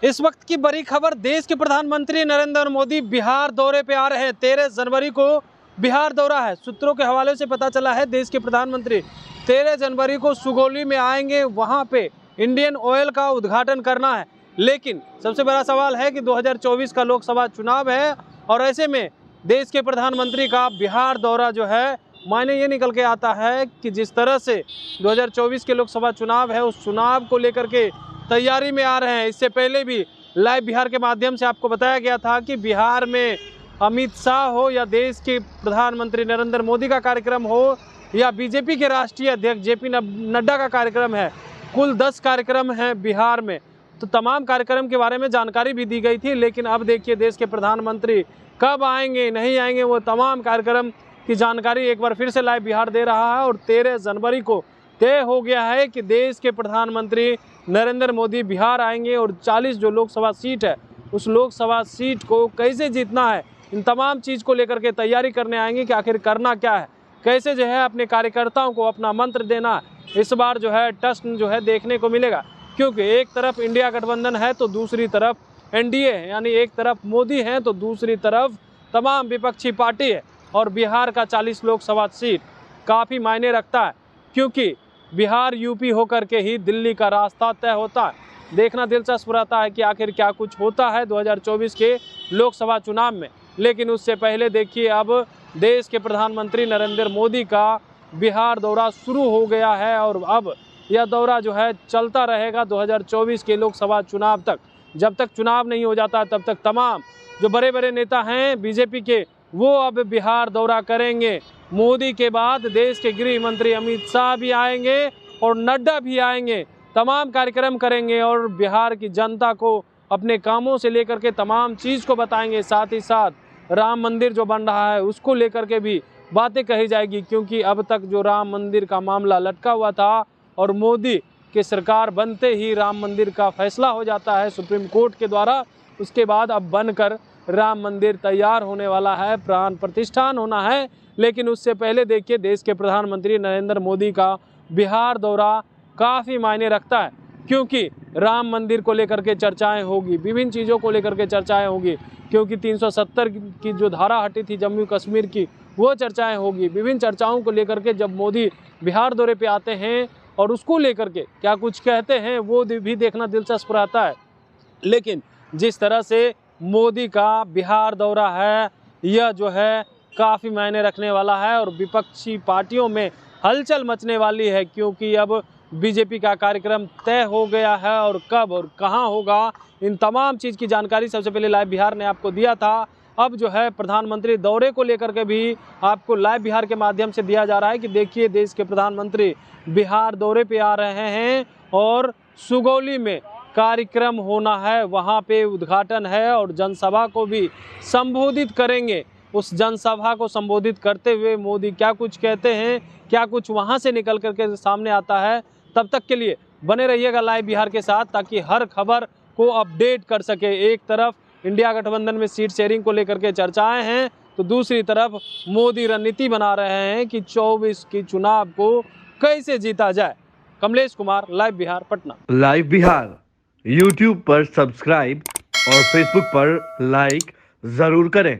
इस वक्त की बड़ी खबर, देश के प्रधानमंत्री नरेंद्र मोदी बिहार दौरे पे आ रहे हैं। 13 जनवरी को बिहार दौरा है। सूत्रों के हवाले से पता चला है देश के प्रधानमंत्री 13 जनवरी को सुगौली में आएंगे, वहां पे इंडियन ऑयल का उद्घाटन करना है। लेकिन सबसे बड़ा सवाल है कि 2024 का लोकसभा चुनाव है और ऐसे में देश के प्रधानमंत्री का बिहार दौरा जो है, मायने ये निकल के आता है कि जिस तरह से 2024 के लोकसभा चुनाव है, उस चुनाव को लेकर के तैयारी में आ रहे हैं। इससे पहले भी लाइव बिहार के माध्यम से आपको बताया गया था कि बिहार में अमित शाह हो या देश के प्रधानमंत्री नरेंद्र मोदी का कार्यक्रम हो या बीजेपी के राष्ट्रीय अध्यक्ष जेपी नड्डा का कार्यक्रम है, कुल 10 कार्यक्रम हैं बिहार में। तो तमाम कार्यक्रम के बारे में जानकारी भी दी गई थी। लेकिन अब देखिए देश के प्रधानमंत्री कब आएंगे नहीं आएंगे, वो तमाम कार्यक्रम की जानकारी एक बार फिर से लाइव बिहार दे रहा है। और 13 जनवरी को तय हो गया है कि देश के प्रधानमंत्री नरेंद्र मोदी बिहार आएंगे और 40 जो लोकसभा सीट है, उस लोकसभा सीट को कैसे जीतना है, इन तमाम चीज़ को लेकर के तैयारी करने आएंगे कि आखिर करना क्या है, कैसे जो है अपने कार्यकर्ताओं को अपना मंत्र देना। इस बार जो है टस्ट जो है देखने को मिलेगा, क्योंकि एक तरफ इंडिया गठबंधन है तो दूसरी तरफ एनडीए है, यानी एक तरफ मोदी है तो दूसरी तरफ तमाम विपक्षी पार्टी है। और बिहार का 40 लोकसभा सीट काफ़ी मायने रखता है, क्योंकि बिहार यूपी होकर के ही दिल्ली का रास्ता तय होता है। देखना दिलचस्प रहता है कि आखिर क्या कुछ होता है 2024 के लोकसभा चुनाव में। लेकिन उससे पहले देखिए, अब देश के प्रधानमंत्री नरेंद्र मोदी का बिहार दौरा शुरू हो गया है और अब यह दौरा जो है चलता रहेगा 2024 के लोकसभा चुनाव तक। जब तक चुनाव नहीं हो जाता तब तक तमाम जो बड़े बड़े नेता हैं बीजेपी के, वो अब बिहार दौरा करेंगे। मोदी के बाद देश के गृह मंत्री अमित शाह भी आएंगे और नड्डा भी आएंगे, तमाम कार्यक्रम करेंगे और बिहार की जनता को अपने कामों से लेकर के तमाम चीज़ को बताएंगे। साथ ही साथ राम मंदिर जो बन रहा है उसको लेकर के भी बातें कही जाएगी, क्योंकि अब तक जो राम मंदिर का मामला लटका हुआ था और मोदी की सरकार बनते ही राम मंदिर का फैसला हो जाता है सुप्रीम कोर्ट के द्वारा, उसके बाद अब बनकर राम मंदिर तैयार होने वाला है, प्राण प्रतिष्ठान होना है। लेकिन उससे पहले देखिए देश के प्रधानमंत्री नरेंद्र मोदी का बिहार दौरा काफ़ी मायने रखता है, क्योंकि राम मंदिर को लेकर के चर्चाएं होगी, विभिन्न चीज़ों को लेकर के चर्चाएं होगी, क्योंकि 370 की जो धारा हटी थी जम्मू कश्मीर की, वो चर्चाएं होगी। विभिन्न चर्चाओं को लेकर के जब मोदी बिहार दौरे पे आते हैं और उसको लेकर के क्या कुछ कहते हैं, वो भी देखना दिलचस्प रहता है। लेकिन जिस तरह से मोदी का बिहार दौरा है, यह जो है काफ़ी मायने रखने वाला है और विपक्षी पार्टियों में हलचल मचने वाली है, क्योंकि अब बीजेपी का कार्यक्रम तय हो गया है और कब और कहां होगा, इन तमाम चीज़ की जानकारी सबसे पहले लाइव बिहार ने आपको दिया था। अब जो है प्रधानमंत्री दौरे को लेकर के भी आपको लाइव बिहार के माध्यम से दिया जा रहा है कि देखिए देश के प्रधानमंत्री बिहार दौरे पे आ रहे हैं और सुगौली में कार्यक्रम होना है, वहाँ पे उद्घाटन है और जनसभा को भी संबोधित करेंगे। उस जनसभा को संबोधित करते हुए मोदी क्या कुछ कहते हैं, क्या कुछ वहाँ से निकल करके सामने आता है, तब तक के लिए बने रहिएगा लाइव बिहार के साथ, ताकि हर खबर को अपडेट कर सके। एक तरफ इंडिया गठबंधन में सीट शेयरिंग को लेकर के चर्चाएं हैं, तो दूसरी तरफ मोदी रणनीति बना रहे हैं कि 24 की चुनाव को कैसे जीता जाए। Kamlesh Kumar, live Bihar, Patna. Live Bihar YouTube पर सब्सक्राइब और फेसबुक पर लाइक जरूर करें।